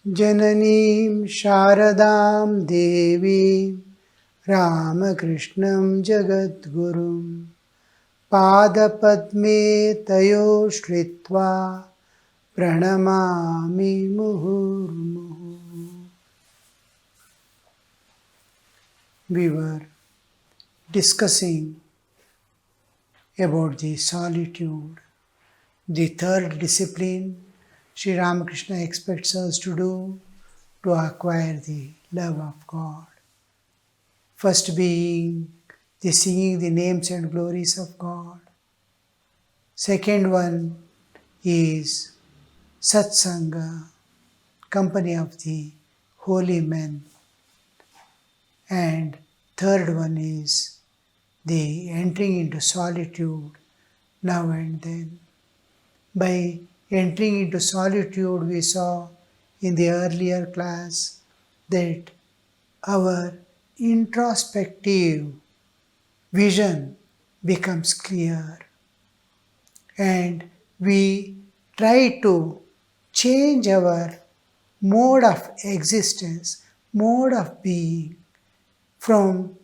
Jananim Sharadam Devi Ramakrishna Jagadgurum Padapadme Tayo Shritva Pranamami Muhurmuhu. We were discussing about the solitude, the third discipline Sri Ramakrishna expects us to do to acquire the love of God. First being the singing the names and glories of God. Second one is satsanga, company of the holy men. And third one is the entering into solitude now and then. By entering into solitude, we saw in the earlier class that our introspective vision becomes clear and we try to change our mode of existence, mode of being from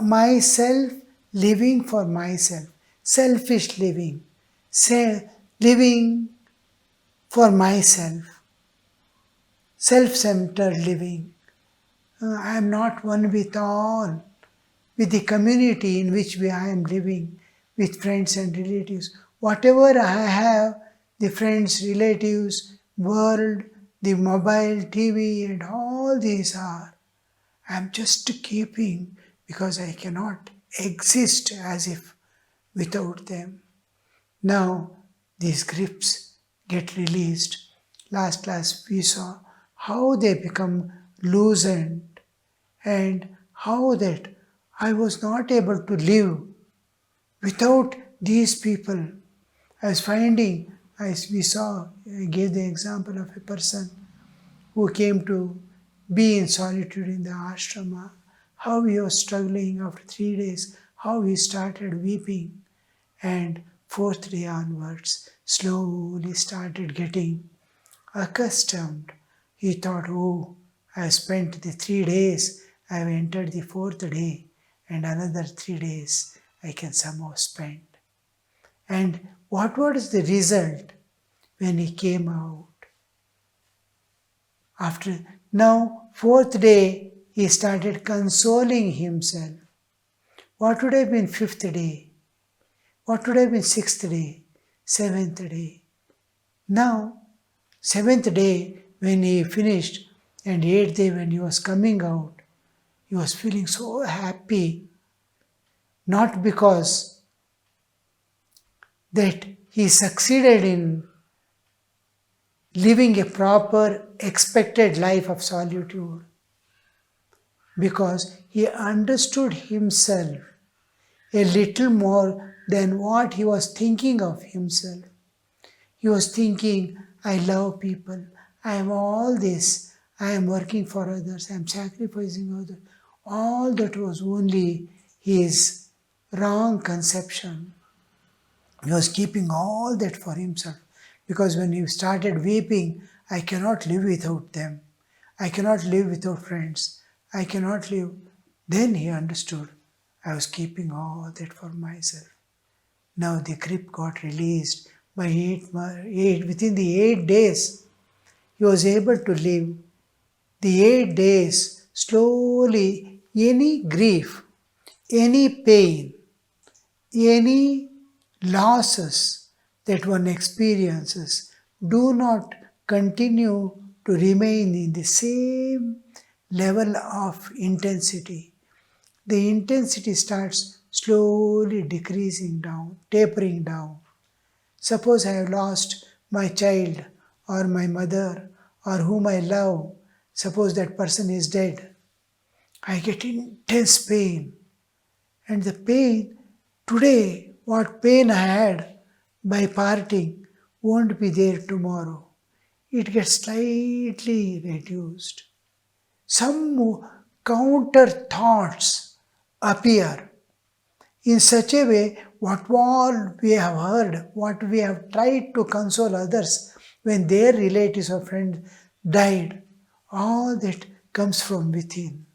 myself living for myself, selfish living, living for myself, self-centered living. I am not one with all, with the community in which I am living, with friends and relatives. Whatever I have, the friends, relatives, world, the mobile, TV, and all these are, I am just keeping because I cannot exist as if without them. Now these grips get released. Last class we saw how they become loosened and how that I was not able to live without these people. I was finding, as we saw, I gave the example of a person who came to be in solitude in the ashrama, how he was struggling after 3 days, how he started weeping, and fourth day onwards, slowly started getting accustomed. He thought, oh, I have spent the 3 days, I have entered the fourth day, and another 3 days I can somehow spend. And what was the result when he came out? After now, fourth day, he started consoling himself. What would have been fifth day? What would have been sixth day? Seventh day? Now, seventh day, when he finished, and eighth day, when he was coming out, he was feeling so happy, not because that he succeeded in living a proper, expected life of solitude, because he understood himself a little more than what he was thinking of himself. He was thinking, I love people, I am all this, I am working for others, I am sacrificing others. All that was only his wrong conception. He was keeping all that for himself. Because when he started weeping, I cannot live without them. I cannot live without friends. I cannot live. Then he understood, I was keeping all that for myself. Now the grip got released. Within the 8 days, he was able to live. The 8 days, slowly, any grief, any pain, any losses that one experiences do not continue to remain in the same level of intensity. The intensity starts slowly decreasing down, tapering down. Suppose I have lost my child or my mother or whom I love. Suppose that person is dead. I get intense pain. And the pain, today, what pain I had by parting won't be there tomorrow. It gets slightly reduced. Some counter thoughts appear. In such a way, what all we have heard, what we have tried to console others when their relatives or friends died. All that comes from within.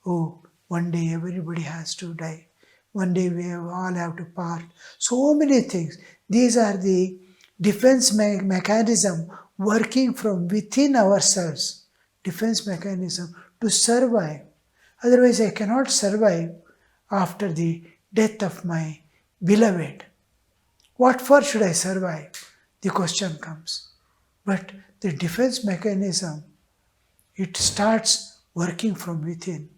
Oh, one day everybody has to die. One day we all have to part. So many things. These are the defense mechanism working from within ourselves. Defense mechanism to survive. Otherwise, I cannot survive after the death of my beloved. What for should I survive? The question comes. But the defense mechanism, it starts working from within.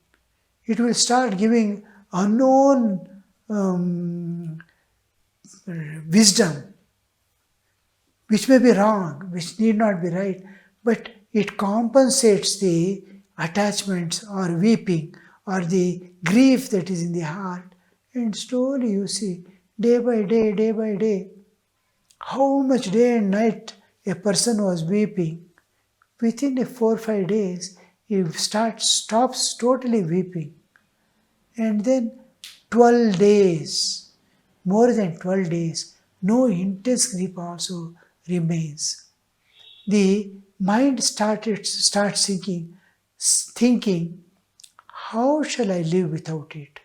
It will start giving unknown wisdom, which may be wrong, which need not be right, but it compensates the attachments or weeping or the grief that is in the heart. And slowly you see, day by day, how much day and night a person was weeping. Within a 4 or 5 days, he stops totally weeping. And then 12 days, more than 12 days, no intense grief also remains. The mind starts thinking, how shall I live without it?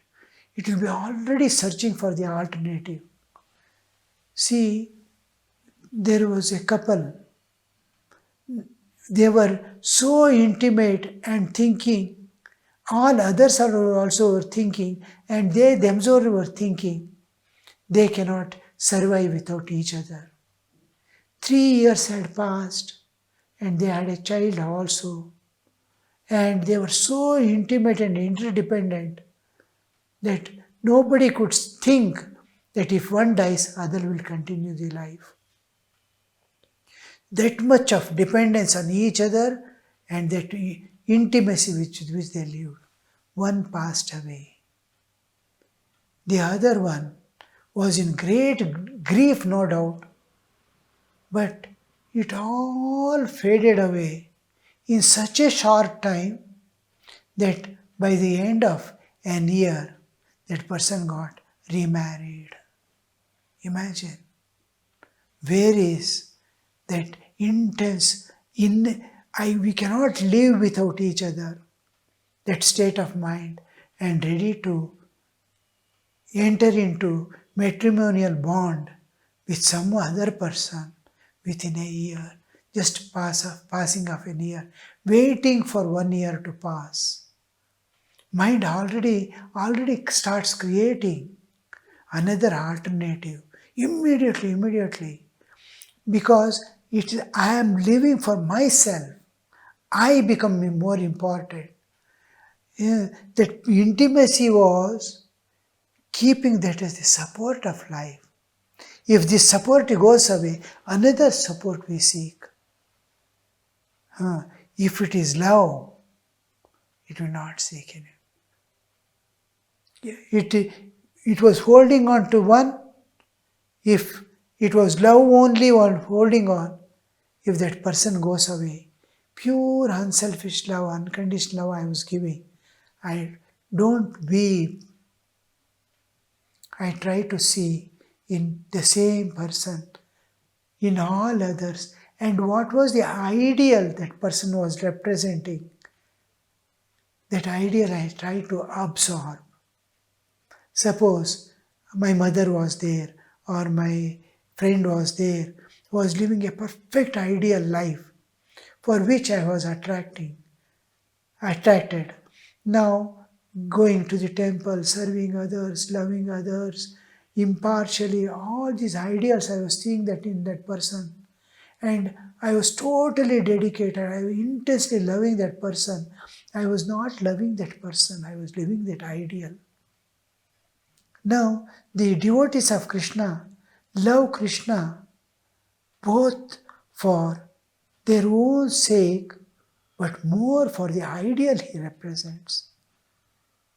It will be already searching for the alternative. See, there was a couple. They were so intimate and thinking. All others are also thinking, and they themselves were thinking. They cannot survive without each other. 3 years had passed, and they had a child also. And they were so intimate and interdependent that nobody could think that if one dies, other will continue the life. That much of dependence on each other and that intimacy with which they lived. One passed away. The other one was in great grief, no doubt, but it all faded away in such a short time that by the end of an year, that person got remarried. Imagine, where is that intense, we cannot live without each other, that state of mind, and ready to enter into matrimonial bond with some other person within a year, just passing of a year, waiting for 1 year to pass. Mind already starts creating another alternative immediately, because I am living for myself. I become more important. That intimacy was keeping that as the support of life. If this support goes away, another support we seek. If it is love, it will not seek any. It was holding on to one. If it was love only one holding on, if that person goes away, pure unselfish love, unconditional love I was giving, I don't weep. I try to see in the same person, in all others, and what was the ideal that person was representing. That ideal I try to absorb. Suppose my mother was there, or my friend was there, was living a perfect ideal life for which I was attracted. Now, going to the temple, serving others, loving others, impartially, all these ideals I was seeing that in that person. And I was totally dedicated, I was intensely loving that person. I was not loving that person, I was living that ideal. Now, the devotees of Krishna love Krishna both for their own sake, but more for the ideal he represents.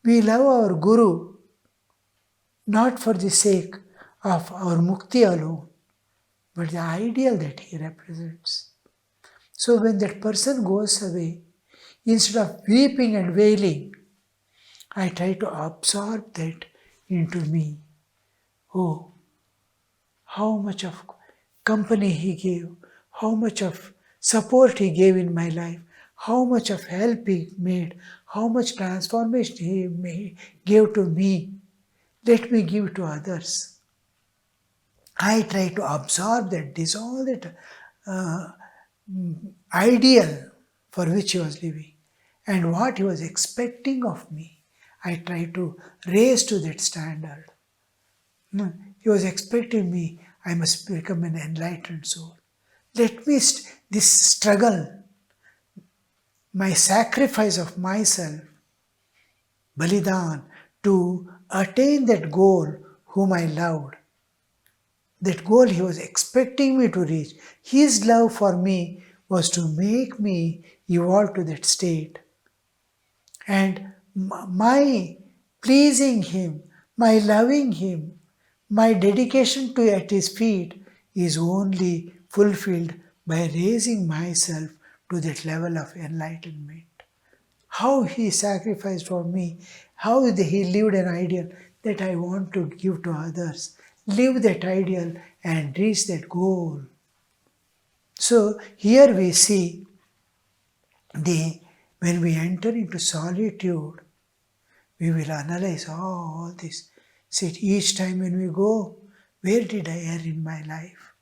We love our Guru not for the sake of our mukti alone, but the ideal that he represents. So when that person goes away, instead of weeping and wailing, I try to absorb that into me. Oh, how much of company he gave, how much of support He gave in my life, how much of help He made, how much transformation gave to me. Let me give to others. I try to absorb that, dissolve that uh, ideal for which he was living and what he was expecting of me. I try to raise to that standard. He was expecting me, I must become an enlightened soul. Let me, this struggle, my sacrifice of myself, Balidan, to attain that goal whom I loved, that goal he was expecting me to reach. His love for me was to make me evolve to that state. And my pleasing him, my loving him, my dedication to at his feet is only fulfilled by raising myself to that level of enlightenment. How he sacrificed for me, how he lived an ideal that I want to give to others. Live that ideal and reach that goal. So here we see when we enter into solitude, we will analyze all this. See, each time when we go, where did I err in my life?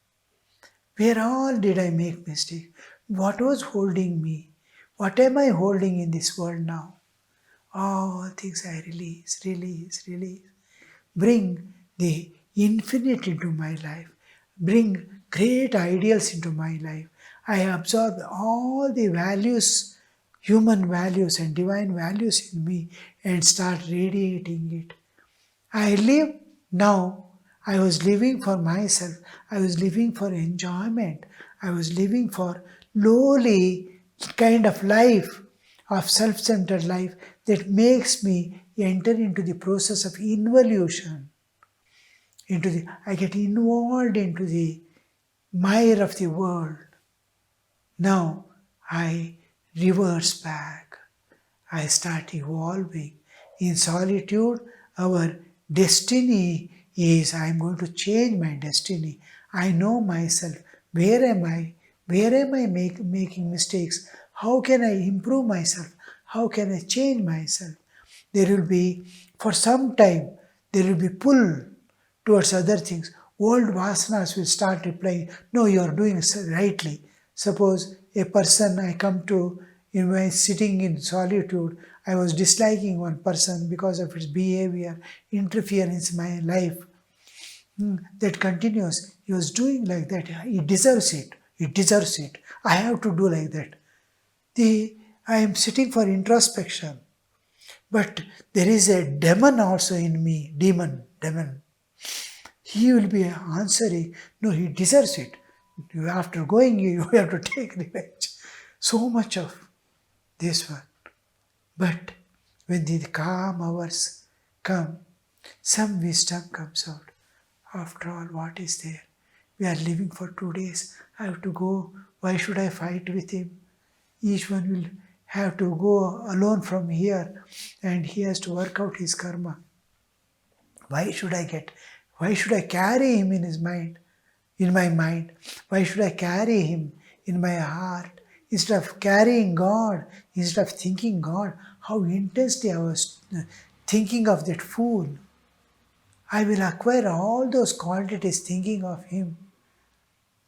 Where all did I make mistake? What was holding me? What am I holding in this world now? All things I release, release, release. Bring the infinite into my life. Bring great ideals into my life. I absorb all the values, human values and divine values in me and start radiating it. I live now. I was living for myself. I was living for enjoyment. I was living for lowly kind of life, of self-centered life that makes me enter into the process of involution. I get involved into the mire of the world. Now I reverse back. I start evolving. In solitude, our destiny is I am going to change my destiny. I know myself. Where am I? Where am I making mistakes? How can I improve myself? How can I change myself? There will be, for some time, there will be pull towards other things. Old vasanas will start replying, no, you are doing rightly. Suppose a person I come to, in my sitting in solitude, I was disliking one person because of its behavior, interference in my life. That continues. He was doing like that. He deserves it. He deserves it. I have to do like that. I am sitting for introspection. But there is a demon also in me. Demon. He will be answering, no, he deserves it. After going, you have to take revenge. So much of this one. But when the calm hours come, some wisdom comes out. After all, what is there? We are living for 2 days. I have to go. Why should I fight with him? Each one will have to go alone from here and he has to work out his karma. Why should I carry him in his mind, in my mind? Why should I carry him in my heart? Instead of carrying God, instead of thinking God, how intensely I was thinking of that fool. I will acquire all those quantities thinking of him,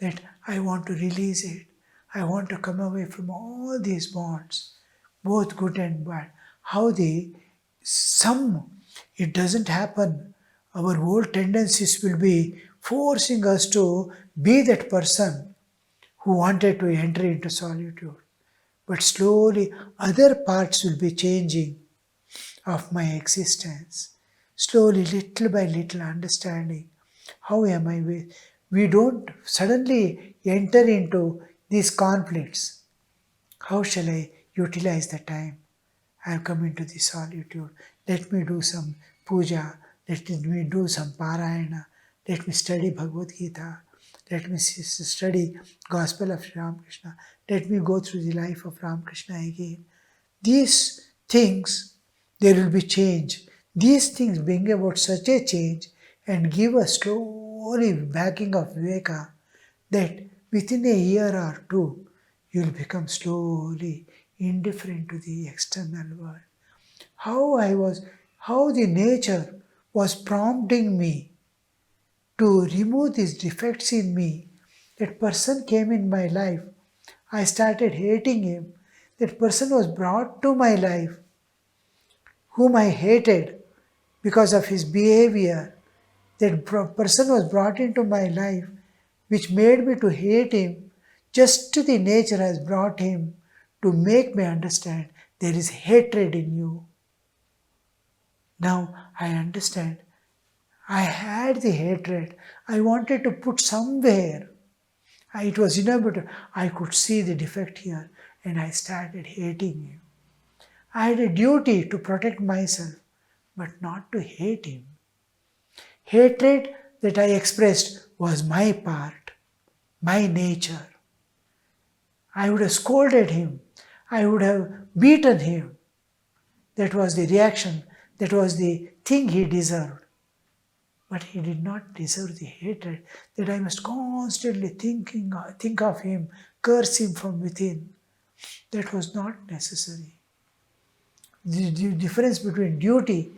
that I want to release it. I want to come away from all these bonds, both good and bad. It doesn't happen. Our old tendencies will be forcing us to be that person who wanted to enter into solitude. But slowly other parts will be changing of my existence. Slowly, little by little, understanding how am I with. We don't suddenly enter into these conflicts. How shall I utilize the time? I have come into the solitude. Let me do some puja. Let me do some parayana. Let me study Bhagavad Gita. Let me study Gospel of Ramakrishna. Let me go through the life of Ramakrishna again. These things, there will be change. These things bring about such a change and give a slowly backing of Viveka that within a year or two, you will become slowly indifferent to the external world. How the nature was prompting me to remove these defects in me. That person came in my life. I started hating him. That person was brought to my life, whom I hated because of his behavior. That person was brought into my life, which made me to hate him. Just the nature has brought him to make me understand there is hatred in you. Now I understand. I had the hatred. I wanted to put somewhere. It was inevitable. I could see the defect here and I started hating him. I had a duty to protect myself, but not to hate him. Hatred that I expressed was my part, my nature. I would have scolded him. I would have beaten him. That was the reaction. That was the thing he deserved. But he did not deserve the hatred that I must constantly think of him, curse him from within. That was not necessary. The difference between duty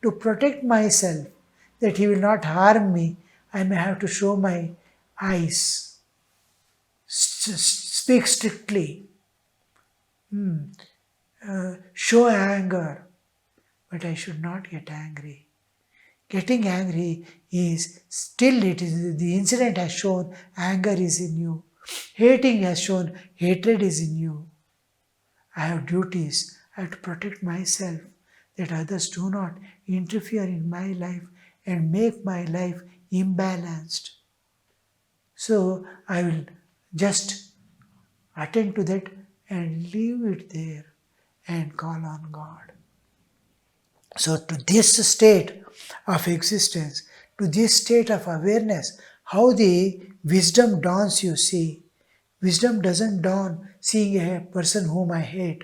to protect myself, that he will not harm me, I may have to show my eyes, speak strictly, show anger, but I should not get angry. Getting angry is still, it is the incident has shown anger is in you. Hating has shown hatred is in you. I have duties. I have to protect myself that others do not interfere in my life and make my life imbalanced. So I will just attend to that and leave it there and call on God. So to this state of existence, to this state of awareness, how the wisdom dawns, you see. Wisdom doesn't dawn seeing a person whom I hate.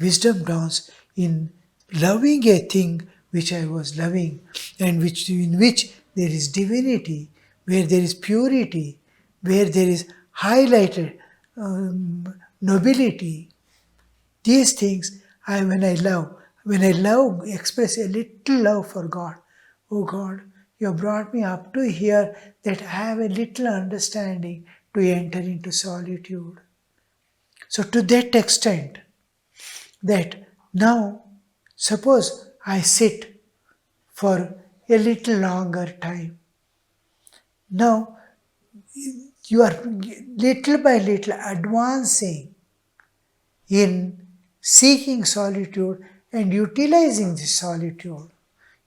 Wisdom dawns in loving a thing which I was loving and in which there is divinity, where there is purity, where there is highlighted nobility. These things when I love, express a little love for God. Oh God, you have brought me up to here that I have a little understanding to enter into solitude. So to that extent, that now, suppose I sit for a little longer time. Now, you are little by little advancing in seeking solitude and utilizing this solitude.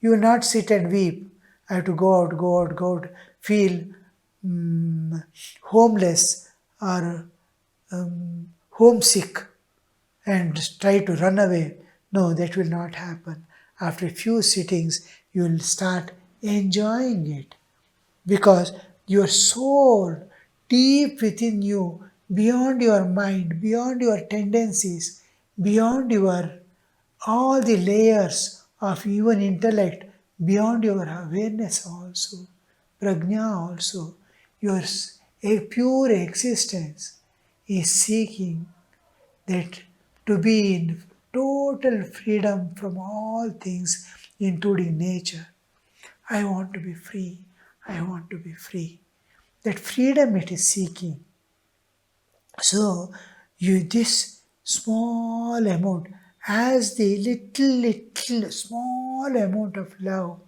You will not sit and weep. I have to go out, feel homeless or homesick and try to run away. No, that will not happen. After a few sittings, you will start enjoying it because your soul, deep within you, beyond your mind, beyond your tendencies, beyond your all the layers of even intellect, beyond your awareness also, prajna also, your a pure existence is seeking that to be in total freedom from all things, including nature. I want to be free. I want to be free. That freedom it is seeking. So this small amount, as the little small amount of love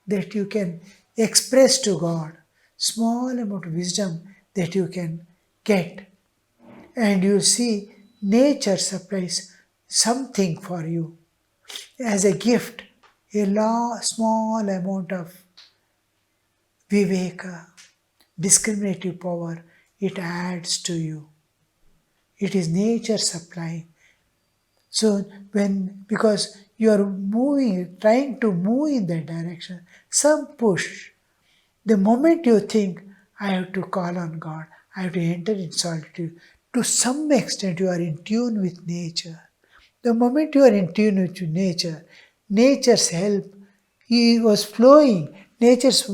that you can express to God, small amount of wisdom that you can get, and you see nature supplies something for you as a gift, a small amount of viveka, discriminative power, it adds to you. It is nature supplying. So because you are trying to move in that direction, some push. The moment you think, I have to call on God, I have to enter in solitude, to some extent you are in tune with nature. The moment you are in tune with nature, nature's help, he was flowing. This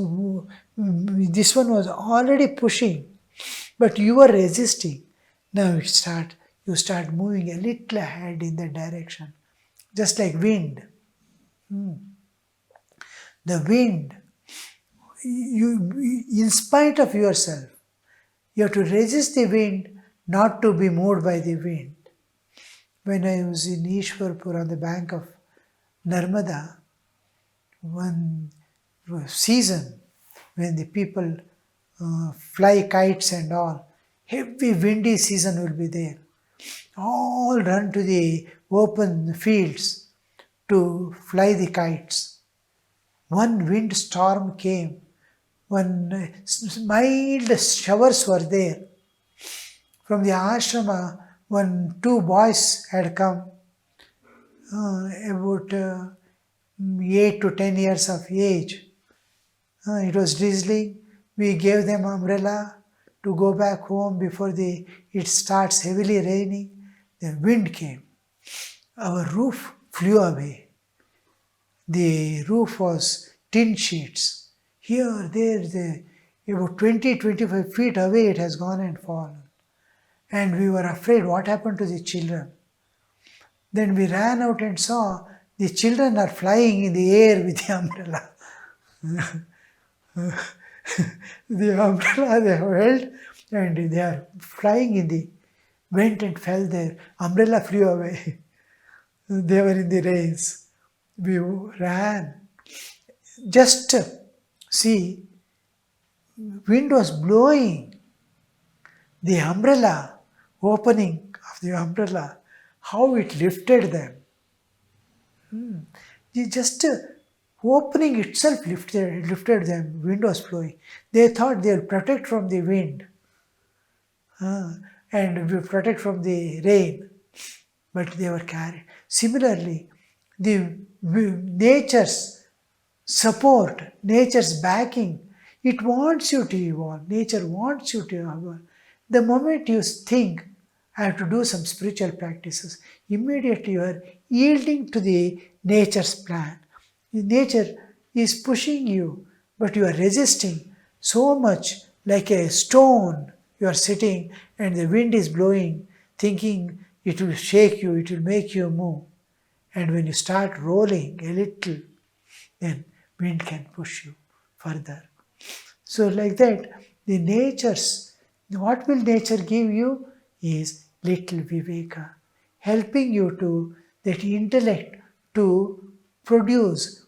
one was already pushing, but you were resisting. Now you start moving a little ahead in that direction, just like wind. The wind, in spite of yourself, you have to resist the wind, not to be moved by the wind. When I was in Ishwarpur on the bank of Narmada, one season when the people fly kites and all, heavy windy season will be there. All run to the open fields to fly the kites. One wind storm came, one mild showers were there. From the ashrama, two boys had come, about 8 to 10 years of age. It was drizzling. We gave them umbrella to go back home before it starts heavily raining. The wind came. Our roof flew away. The roof was tin sheets. Here, there, about 20-25 feet away it has gone and fallen. And we were afraid what happened to the children. Then we ran out and saw the children are flying in the air with the umbrella. The umbrella they have held and they are flying went and fell there. Umbrella flew away. They were in the rains. We ran. Just see, wind was blowing. The umbrella, opening of the umbrella, how it lifted them. Just opening itself lifted them. Wind was flowing. They thought they will protect from the wind and will protect from the rain, but they were carried. Similarly, the nature's support, nature's backing, it wants you to evolve. Nature wants you to evolve. The moment you think, I have to do some spiritual practices, immediately you are yielding to the nature's plan. Nature is pushing you, but you are resisting so much, like a stone. You are sitting and the wind is blowing, thinking it will shake you, it will make you move. And when you start rolling a little, then wind can push you further. So like that, what will nature give you is little viveka, helping you to, that intellect to produce,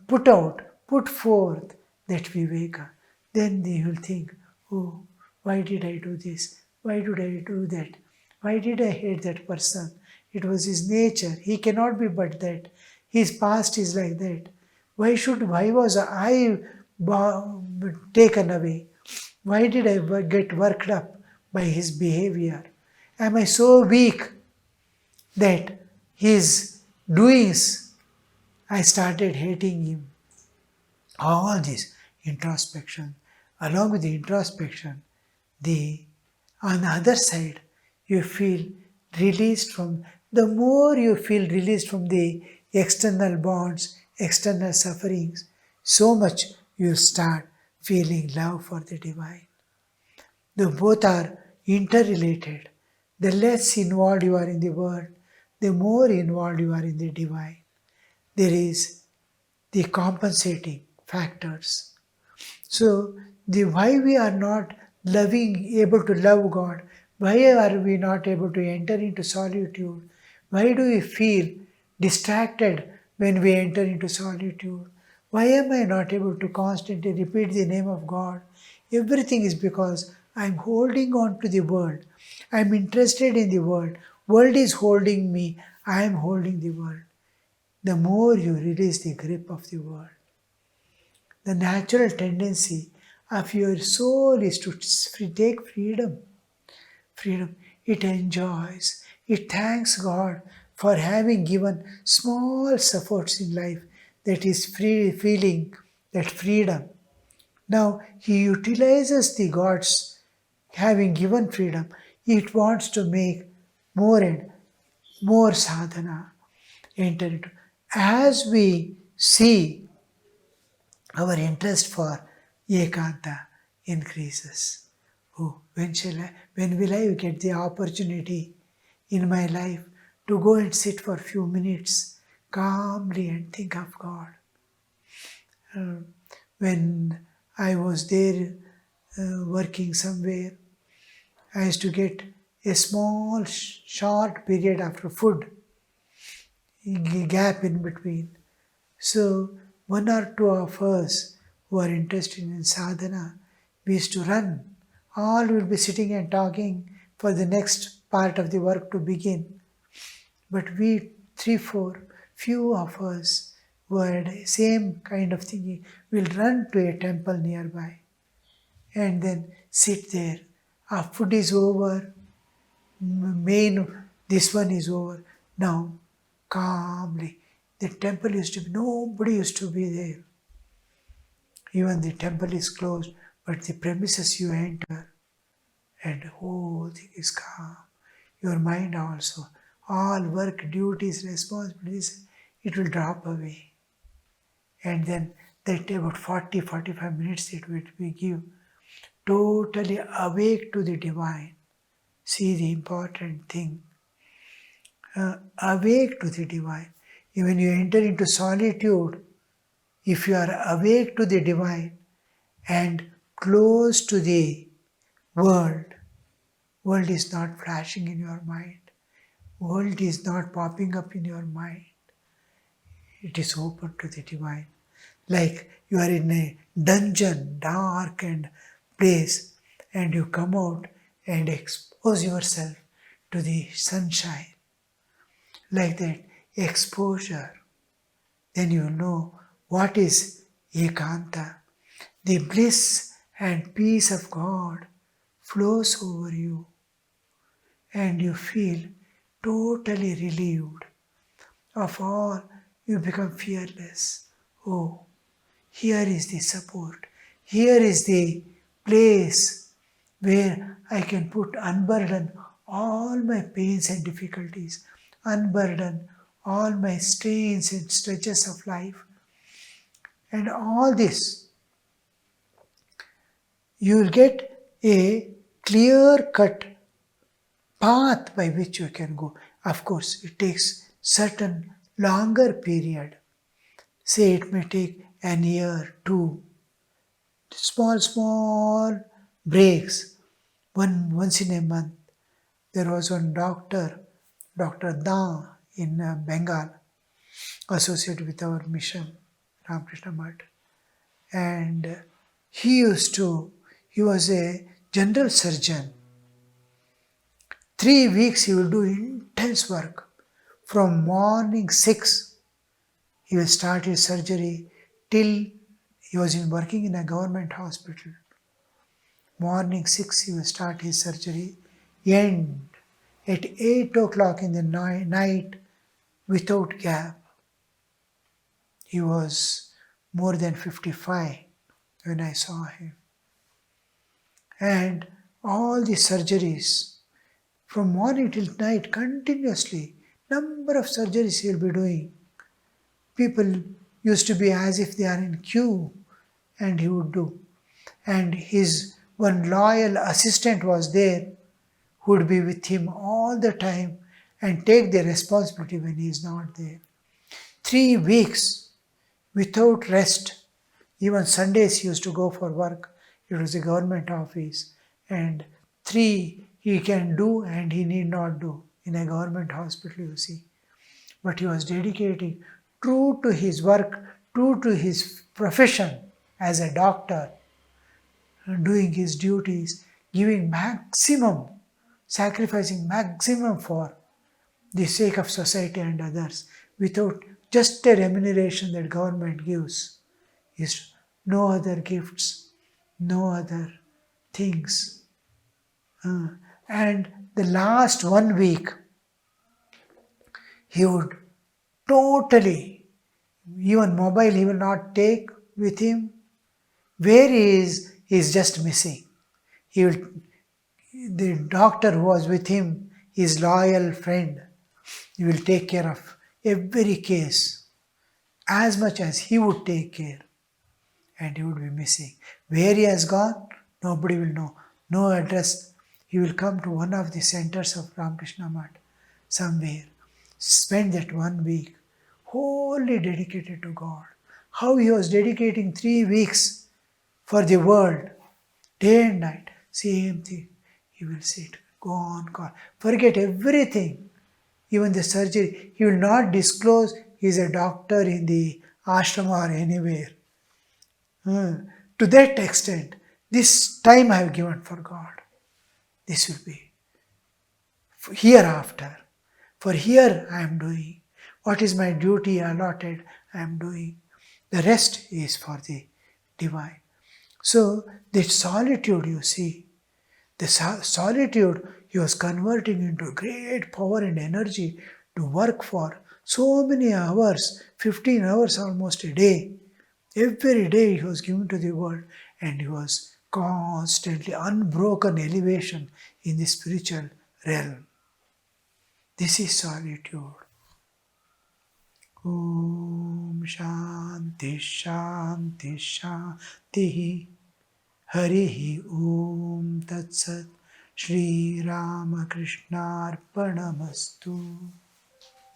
put forth that viveka. Then you will think, oh, why did I do this? Why did I do that? Why did I hate that person? It was his nature. He cannot be but that. His past is like that. Why was I taken away? Why did I get worked up by his behavior? Am I so weak that his doings, I started hating him? All this introspection. Along with the introspection, on the other side, you feel released from, the more you feel released from the external bonds, external sufferings, so much you start feeling love for the divine. The both are interrelated. The less involved you are in the world, the more involved you are in the divine. There is the compensating factors. So, why we are not able to love God, why are we not able to enter into solitude? Why do we feel distracted when we enter into solitude? Why am I not able to constantly repeat the name of God? Everything is because I am holding on to the world. I am interested in the world. World is holding me. I am holding the world. The more you release the grip of the world, the natural tendency of your soul is to take freedom. Freedom. It enjoys. It thanks God for having given small efforts in life, that is feeling that freedom. Now he utilizes the God's having given freedom. It wants to make more and more sadhana enter into. As we see, our interest for ekanta increases. Oh, when will I get the opportunity in my life to go and sit for a few minutes calmly and think of God? Uh, when I was there working somewhere, I used to get a small, short period after food, gap in between. So, one or two of us who are interested in sadhana, we used to run. All will be sitting and talking for the next part of the work to begin. But we, three, four, few of us who had same kind of thinking, will run to a temple nearby and then sit there. Our food is over, main, this one is over. Now, calmly, the temple used to be, nobody used to be there. Even the temple is closed, but the premises you enter and the whole thing is calm. Your mind also, all work, duties, responsibilities, it will drop away. And then that about 40-45 minutes it will be give, totally awake to the divine. See the important thing. Awake to the divine. When you enter into solitude, if you are awake to the divine and close to the world, world is not flashing in your mind. World is not popping up in your mind. It is open to the divine. Like you are in a dungeon, dark and place, and you come out and expose yourself to the sunshine. Like that exposure, then you know what is ekanta. The bliss and peace of God flows over you and you feel totally relieved of all. You become fearless. Oh, here is the support. Here is the place where I can unburden all my pains and difficulties, unburden all my strains and stretches of life. And all this, you will get a clear cut path by which you can go. Of course, it takes certain longer period. Say it may take an year, two. Small breaks. Once in a month. There was one doctor, Dr. Da in Bengal, associated with our mission, Ramakrishna Mutt. And he was a general surgeon. 3 weeks he will do intense work. From morning 6, he will start his surgery till he was working in a government hospital. Morning 6, he will start his surgery, end at 8 o'clock in the night without gap. He was more than 55 when I saw him. And all the surgeries, from morning till night, continuously, number of surgeries he will be doing. People used to be as if they are in queue, and he would do. And his one loyal assistant was there who would be with him all the time and take the responsibility when he is not there. 3 weeks without rest. Even Sundays he used to go for work. It was a government office. And 3 he can do and he need not do in a government hospital, you see. But he was dedicating, true to his work, true to his profession as a doctor, doing his duties, giving maximum, sacrificing maximum for the sake of society and others, without just a remuneration that government gives. Is no other gifts, no other things. And the last 1 week, he would totally, even mobile he will not take with him. Where he is just missing. The doctor who was with him, his loyal friend, he will take care of every case as much as he would take care, and he would be missing. Where he has gone, nobody will know. no address. He will come to one of the centers of Ramakrishna Math somewhere, spend that 1 week wholly dedicated to God. How he was dedicating 3 weeks for the world, day and night, same thing. He will sit, go on, go on, forget everything, even the surgery. He will not disclose he is a doctor in the ashrama or anywhere. To that extent, this time I have given for God. This will be hereafter. For here I am doing. What is my duty allotted, I am doing. The rest is for the divine. So, this solitude you see, the solitude he was converting into great power and energy to work for so many hours, 15 hours almost a day. Every day he was given to the world, and he was constantly unbroken elevation in the spiritual realm. This is solitude. Om Shanti Shanti Shanti. Harihi Om Tat Sat. Shri Ramakrishna Arpanamastu.